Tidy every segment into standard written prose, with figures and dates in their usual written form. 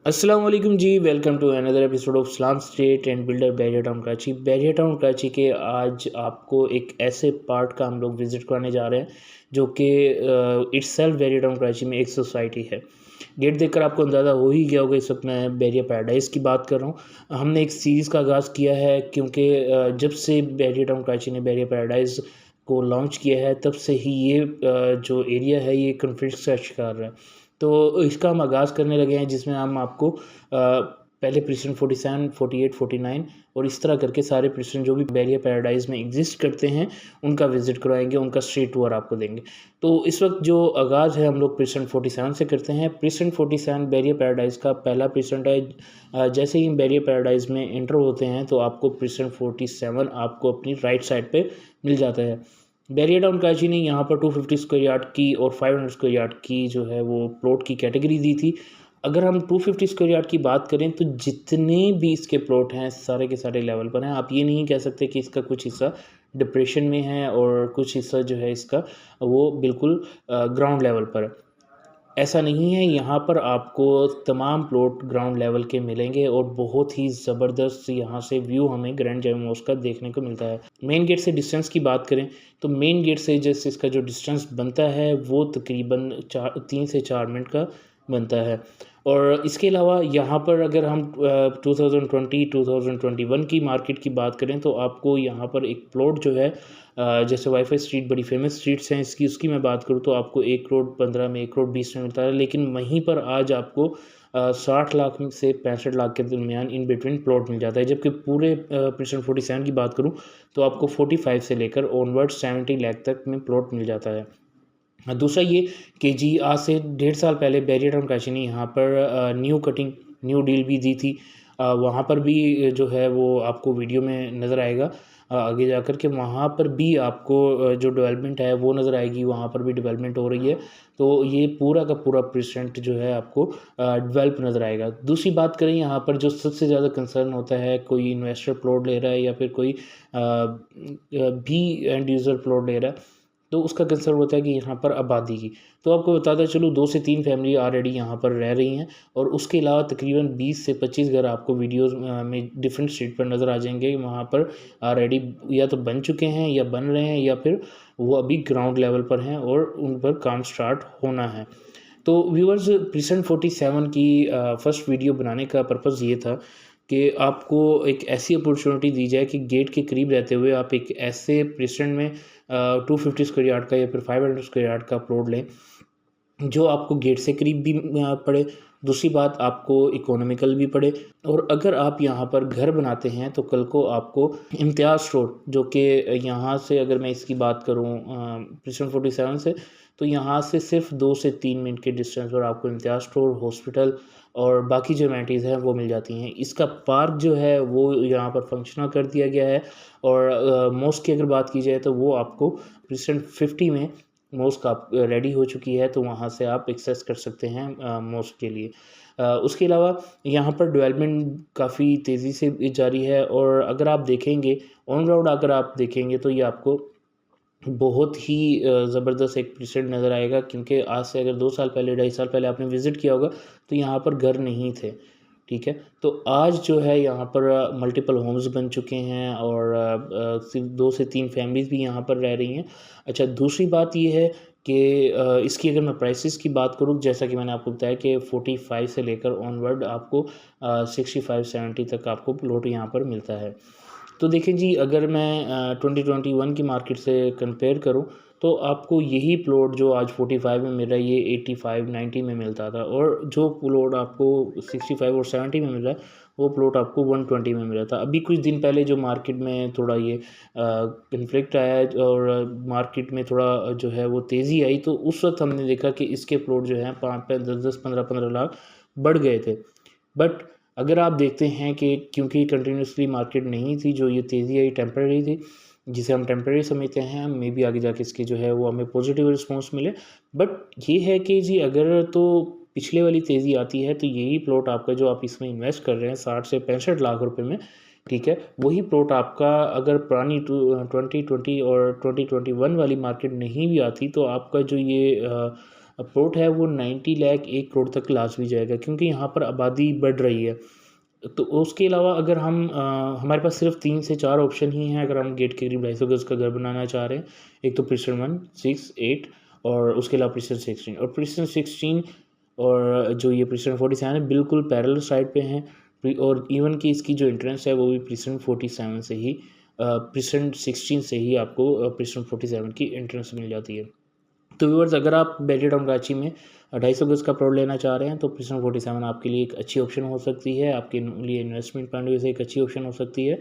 अस्सलाम वालेकुम जी। Welcome to another episode of Islam estate and builder Bahria town Karachi. Bahria town Karachi के आज आपको एक ऐसे पार्ट का हम लोग विज़िट कराने जा रहे हैं जो कि इट्सेल्फ बैरिया टाउन कराची में एक सोसाइटी है। गेट देखकर आपको अंदाज़ा हो ही गया होगा, इस वक्त मैं बैरिया पैराडाइज़ की बात कर रहा हूँ। हमने एक सीरीज़ का आगाज़ किया है क्योंकि जब से बैरिया टाउन कराची ने बैरिया पैराडाइज़ को लॉन्च किया है तब से ही ये जो एरिया है ये कन्फ्लिक्ट का शिकार रहा है। तो इसका हम आगाज़ करने लगे हैं जिसमें हम आपको पहले प्रेसिडेंट 47, 48, 49 और इस तरह करके सारे प्रेसिडेंट जो भी बैरिया पैराडाइज़ में एग्जिस्ट करते हैं उनका विज़िट करवाएंगे, उनका स्ट्रीट टूर आपको देंगे। तो इस वक्त जो आगाज़ है हम लोग प्रेसिडेंट 47 से करते हैं। प्रेसिडेंट 47 बैरिया पैराडाइज़ का पहला प्रेसिडेंट है। जैसे ही बैरिया पैराडाइज़ में एंटर होते हैं तो आपको प्रेसिडेंट 47 आपको अपनी राइट साइड पे मिल जाता है। बैरिया टाउन कराची ने यहाँ पर 250 स्क्वायर यार्ड की और 500 स्क्वायर यार्ड की जो है वो प्लॉट की कैटेगरी दी थी। अगर हम 250 स्क्वायर यार्ड की बात करें तो जितने भी इसके प्लॉट हैं सारे के सारे लेवल पर हैं। आप ये नहीं कह सकते कि इसका कुछ हिस्सा डिप्रेशन में है और कुछ हिस्सा जो है इसका वो बिल्कुल ग्राउंड लेवल पर है। ऐसा नहीं है, यहाँ पर आपको तमाम प्लॉट ग्राउंड लेवल के मिलेंगे और बहुत ही ज़बरदस्त यहाँ से व्यू हमें ग्रैंड जामा मॉस्क का देखने को मिलता है। मेन गेट से डिस्टेंस की बात करें तो मेन गेट से जैसे इसका जो डिस्टेंस बनता है वो तकरीबन 3 से 4 मिनट का बनता है। और इसके अलावा यहाँ पर अगर हम 2020-2021 की मार्केट की बात करें तो आपको यहाँ पर एक प्लॉट जो है जैसे वाईफाई स्ट्रीट बड़ी फेमस स्ट्रीट्स हैं इसकी उसकी मैं बात करूँ तो आपको 1 करोड़ 15 में 1 करोड़ 20 में मिलता है, लेकिन वहीं पर आज आपको 60 लाख से 65 लाख के दरमियान इन बिटवीन प्लॉट मिल जाता है। जबकि पूरे प्रेसिडेंट 47 की बात करूँ तो आपको 45 से लेकर ऑनवर्ड 70 लाख तक में प्लॉट मिल जाता है। दूसरा ये कि जी आज से 1.5 साल पहले बैरिया टाउन कराची ने यहाँ पर न्यू कटिंग न्यू डील भी दी थी। वहाँ पर भी जो है वो आपको वीडियो में नज़र आएगा आगे जाकर के वहाँ पर भी आपको जो डेवलपमेंट है वो नज़र आएगी, वहाँ पर भी डेवलपमेंट हो रही है। तो ये पूरा का पूरा प्रेजेंट जो है आपको डेवलप नज़र आएगा। दूसरी बात करें यहाँ पर जो सबसे ज़्यादा कंसर्न होता है, कोई इन्वेस्टर प्लॉट ले रहा है या फिर कोई भी एंड यूज़र प्लॉट ले रहा है तो उसका कंसर्न होता है कि यहाँ पर आबादी की। तो आपको बताता चलूँ 2 से 3 फैमिली ऑलरेडी यहाँ पर रह रही हैं और उसके अलावा तकरीबन 20 से 25 घर आपको वीडियोज़ में डिफरेंट स्ट्रीट पर नज़र आ जाएंगे। वहाँ पर ऑलरेडी या तो बन चुके हैं या बन रहे हैं या फिर वो अभी ग्राउंड लेवल पर हैं और उन पर काम स्टार्ट होना है। तो व्यूअर्स, प्रेसिडेंट 47 की फर्स्ट वीडियो बनाने का पर्पज़ ये था कि आपको एक ऐसी अपॉर्चुनिटी दी जाए कि गेट के करीब रहते हुए आप एक ऐसे प्रेसिडेंट में 250 स्क्वायर यार्ड का या फिर 500 स्क्वायर यार्ड का प्लॉट लें जो आपको गेट से करीब भी पड़े। दूसरी बात आपको इकोनॉमिकल भी पड़े और अगर आप यहाँ पर घर बनाते हैं तो कल को आपको इम्तियाज़ रोड जो कि यहाँ से अगर मैं इसकी बात करूँ प्रेसिडेंट 47 से तो यहाँ से सिर्फ 2 से 3 मिनट के डिस्टेंस पर आपको इम्तियाज़ स्टोर, हॉस्पिटल और बाकी जो एमेनिटीज़ हैं वो मिल जाती हैं। इसका पार्क जो है वो यहाँ पर फंक्शनल कर दिया गया है और मॉस्क की अगर बात की जाए तो वो आपको प्रेसिडेंट 50 में मॉस्क आप रेडी हो चुकी है तो वहाँ से आप एक्सेस कर सकते हैं मॉस्क के लिए। उसके अलावा यहाँ पर डेवलपमेंट काफ़ी तेज़ी से जारी है और अगर आप देखेंगे ऑन ग्राउंड अगर आप देखेंगे तो ये आपको बहुत ही ज़बरदस्त एक प्रेजेंट नज़र आएगा क्योंकि आज से अगर 2 साल पहले 2.5 साल पहले आपने विज़िट किया होगा तो यहाँ पर घर नहीं थे, ठीक है? तो आज जो है यहाँ पर मल्टीपल होम्स बन चुके हैं और सिर्फ 2 से 3 फैमिलीज़ भी यहाँ पर रह रही हैं। अच्छा, दूसरी बात ये है कि इसकी अगर मैं प्राइसेस की बात करूँ जैसा कि मैंने आपको बताया कि 45 से लेकर ऑनवर्ड आपको 65-70 तक आपको प्लॉट यहाँ पर मिलता है। तो देखें जी, अगर मैं 2021 की मार्केट से कंपेयर करूं तो आपको यही प्लॉट जो आज 45 में मिल रहा है ये 85-90 में मिलता था और जो प्लॉट आपको 65 और 70 में मिल रहा है वो प्लॉट आपको 120 में मिल रहा था। अभी कुछ दिन पहले जो मार्केट में थोड़ा ये कन्फ्लिक्ट आया है और मार्केट में थोड़ा जो है वो तेज़ी आई तो उस वक्त हमने देखा कि इसके प्लॉट जो हैं 5-5, 10-10, 15-15 लाख बढ़ गए थे। बट अगर आप देखते हैं कि क्योंकि कंटिन्यूसली मार्केट नहीं थी, जो ये तेज़ी आई टेम्परेरी थी, जिसे हम टेम्परेरी समझते हैं, मे बी आगे जाके इसके जो है वो हमें पॉजिटिव रिस्पॉन्स मिले। बट ये है कि जी अगर तो पिछले वाली तेज़ी आती है तो यही प्लॉट आपका जो आप इसमें इन्वेस्ट कर रहे हैं 60 से 65 लाख रुपए में, ठीक है, वही प्लॉट आपका अगर पुरानी 2020 और 2021 वाली मार्केट नहीं भी आती तो आपका जो ये प्लॉट है वो 90 लाख 1 करोड़ तक लाजमी जाएगा, क्योंकि यहाँ पर आबादी बढ़ रही है। तो उसके अलावा अगर हम हमारे पास सिर्फ 3 से 4 ऑप्शन ही हैं अगर हम गेट के करीब 250 गज़ का घर बनाना चाह रहे हैं। एक तो प्रिसन 1, 6, 8 और उसके अलावा प्रिसन 16 और प्रिसन 16 और जो ये प्रिसन 47 है बिल्कुल पैरेलल साइड पे हैं। और इवन कि इसकी जो एंट्रेंस है वो भी प्रिसन 47 से ही प्रिसन 16 से ही आपको प्रिसन 47 की एंट्रेंस मिल जाती है। तो व्यूअर्स, अगर आप बेटे टाउन कराची में 250 गज़ का प्लॉट लेना चाह रहे हैं तो प्रिसन 47 आपके लिए एक अच्छी ऑप्शन हो सकती है, आपके लिए इन्वेस्टमेंट पॉइंट ऑफ व्यू से एक अच्छी ऑप्शन हो सकती है।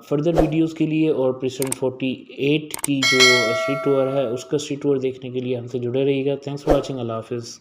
फर्दर वीडियोस के लिए और प्रिसन 48 की जो स्ट्रीट टूर है उसका स्ट्रीट टूर देखने के लिए हमसे जुड़े रहिएगा। Thanks for watching. अल्लाह हाफिज़।